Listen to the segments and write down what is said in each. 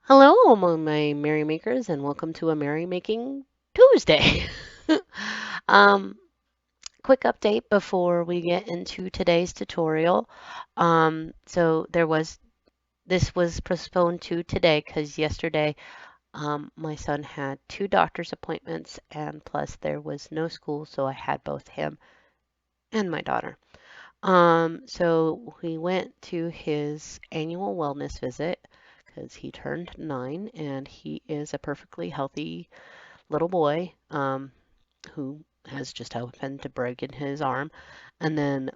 Hello, my merry makers, and welcome to a merry making Tuesday. um, Quick update before we get into today's tutorial. This was postponed to today because yesterday my son had two doctor's appointments, and plus there was no school, so I had both him and my daughter. So we went to his annual wellness visit because he turned 9 and he is a perfectly healthy little boy who has just happened to break in his arm. And then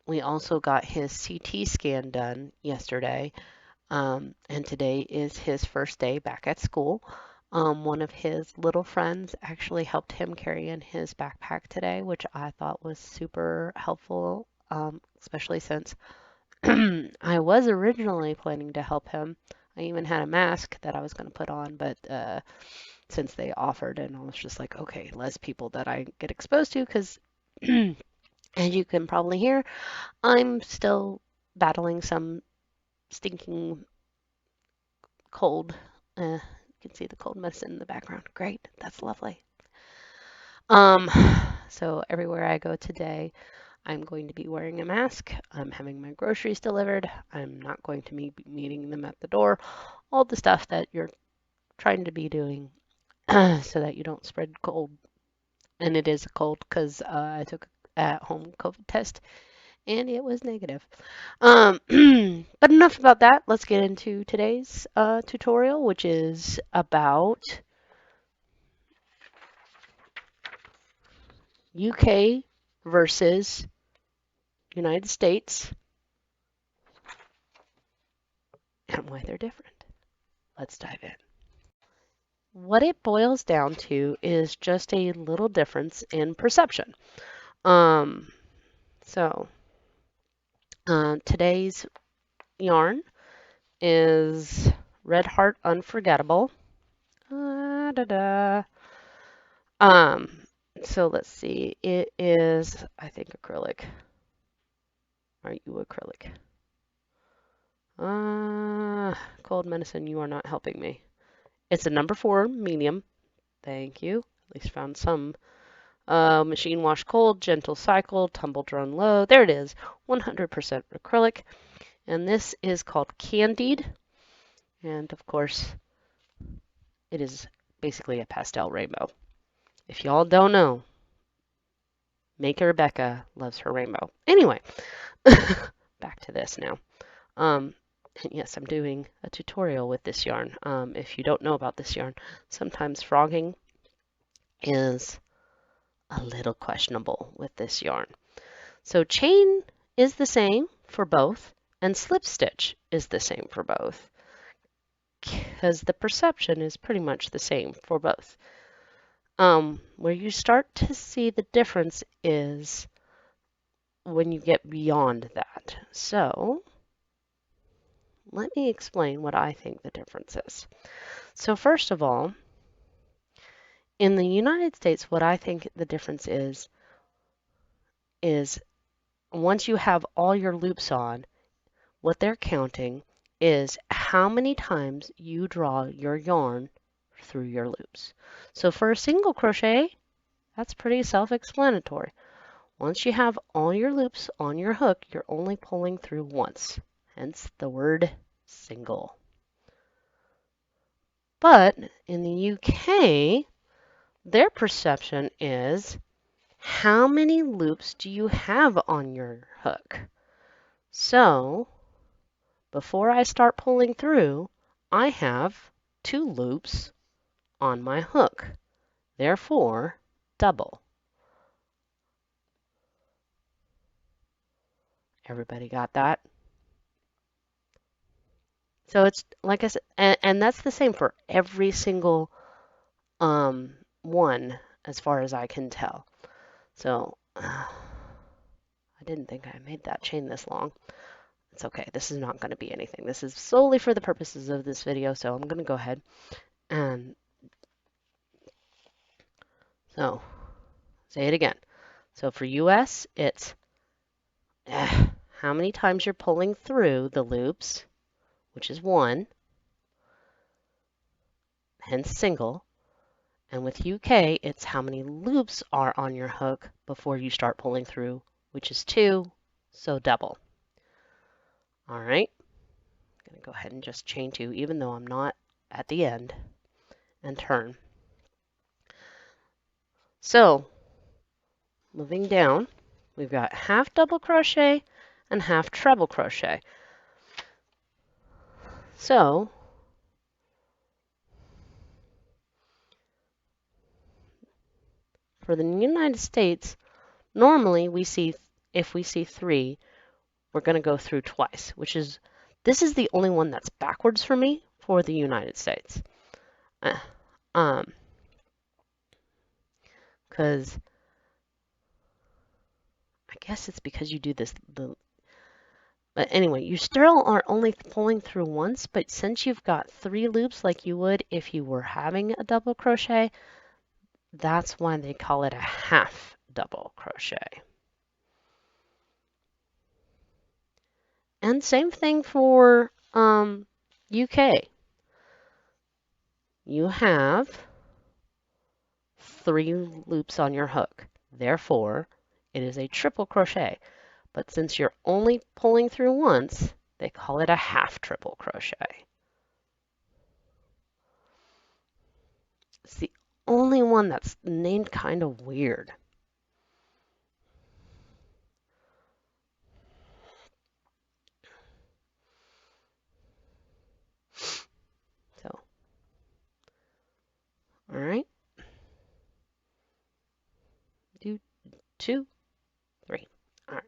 we also got his CT scan done yesterday. And today is his first day back at school. One of his little friends actually helped him carry in his backpack today, which I thought was super helpful, especially since I was originally planning to help him. I even had a mask that I was going to put on, but since they offered, and I was just like, okay, less people that I get exposed to, because as you can probably hear, I'm still battling some stinking cold. You can see the cold medicine in the background. Great, that's lovely. Um, so everywhere I go today, I'm going to be wearing a mask. I'm having my groceries delivered. I'm not going to be meeting them at the door. All the stuff that you're trying to be doing so that you don't spread cold. And it is a cold because I took at home COVID test and it was negative. Um, but enough about that. Let's get into today's tutorial, which is about UK versus United States and why they're different. Let's dive in. What it boils down to is just a little difference in perception. Um, so today's yarn is Red Heart Unforgettable. Da, da. Um, so let's see. It is, I think, acrylic. Are you acrylic? Cold medicine, you are not helping me. It's a number 4 medium. Thank you. At least found some. Machine wash cold, gentle cycle, tumble drone low. There it is. 100% acrylic. And this is called Candied. And of course, it is basically a pastel rainbow. If y'all don't know, Maker Rebecca loves her rainbow. Anyway, back to this now. And yes, I'm doing a tutorial with this yarn. If you don't know about this yarn, sometimes frogging is a little questionable with this yarn. So chain is the same for both, and slip stitch is the same for both, because the perception is pretty much the same for both. Where you start to see the difference is when you get beyond that. So let me explain what I think the difference is. So first of all, in the United States, what I think the difference is once you have all your loops on, what they're counting is how many times you draw your yarn through your loops. So for a single crochet, that's pretty self-explanatory. Once you have all your loops on your hook, you're only pulling through once, hence the word single. But in the UK, their perception is how many loops do you have on your hook? So before I start pulling through, I have 2 loops on my hook, therefore double. Everybody got that? So it's like I said, and that's the same for every single one as far as I can tell. So I didn't think I made that chain this long. It's okay. This is not going to be anything. This is solely for the purposes of this video, so I'm going to go ahead and so say it again. So for US, it's how many times you're pulling through the loops, which is 1, hence single. And with UK, it's how many loops are on your hook before you start pulling through, which is 2, so double. All right, I'm going to go ahead and just chain 2, even though I'm not at the end, and turn. So moving down, we've got half double crochet and half treble crochet. So for the United States, normally if we see 3, we're going to go through twice, this is the only one that's backwards for me for the United States. Because I guess it's because you do this, but anyway, you still are only pulling through once, but since you've got 3 loops like you would if you were having a double crochet, that's why they call it a half double crochet. And same thing for UK. You have 3 loops on your hook. Therefore, it is a triple crochet. But since you're only pulling through once, they call it a half triple crochet. It's the only one that's named kind of weird. So, all right. 2, 3. All right.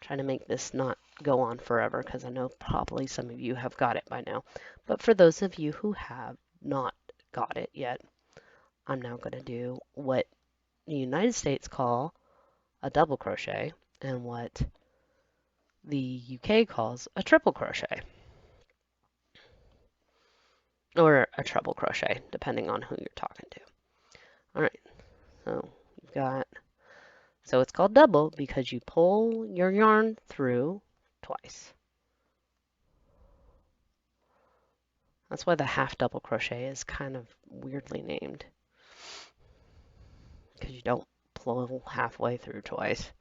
Trying to make this not go on forever because I know probably some of you have got it by now. But for those of you who have not got it yet, I'm now going to do what the United States call a double crochet and what the UK calls a triple crochet or a treble crochet, depending on who you're talking to. All right, so you've got, so it's called double because you pull your yarn through twice. That's why the half double crochet is kind of weirdly named, because you don't pull halfway through twice.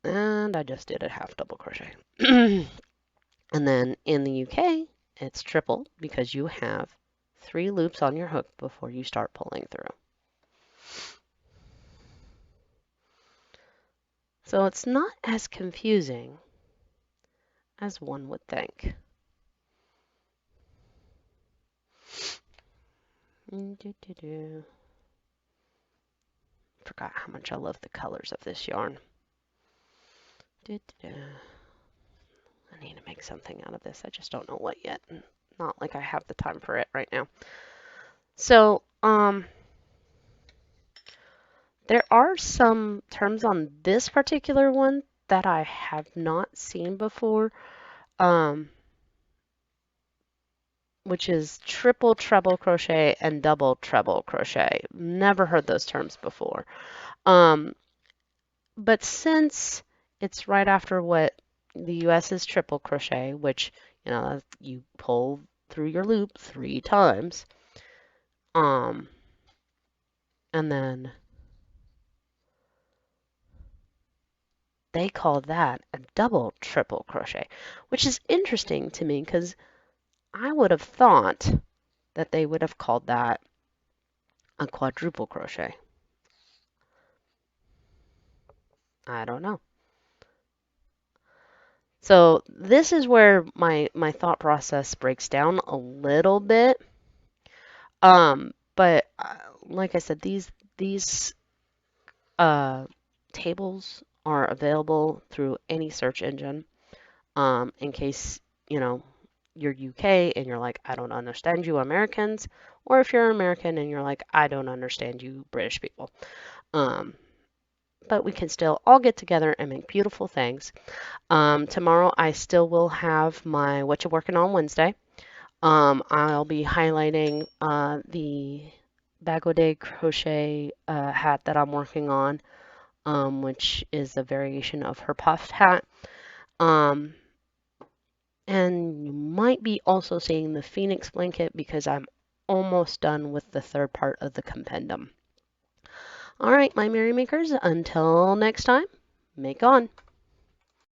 And I just did a half double crochet. And then in the UK, it's triple because you have 3 loops on your hook before you start pulling through. So it's not as confusing as one would think. Forgot how much I love the colors of this yarn. I need to make something out of this. I just don't know what yet. Not like I have the time for it right now. So, there are some terms on this particular one that I have not seen before, which is triple treble crochet and double treble crochet. Never heard those terms before. But since it's right after what the US is triple crochet, which, you know, you pull through your loop 3 times, and then they call that a double triple crochet, which is interesting to me because I would have thought that they would have called that a quadruple crochet. I don't know. So this is where my thought process breaks down a little bit. But like I said, these tables are available through any search engine. In case, you know, you're UK and you're like, I don't understand you Americans, or if you're American and you're like, I don't understand you British people. But we can still all get together and make beautiful things. Tomorrow I still will have my What You Working On Wednesday. I'll be highlighting the Bag o' Day crochet hat that I'm working on, which is a variation of her puffed hat. And you might be also seeing the Phoenix blanket because I'm almost done with the third part of the compendium. All right, my Merrymakers, until next time, make on.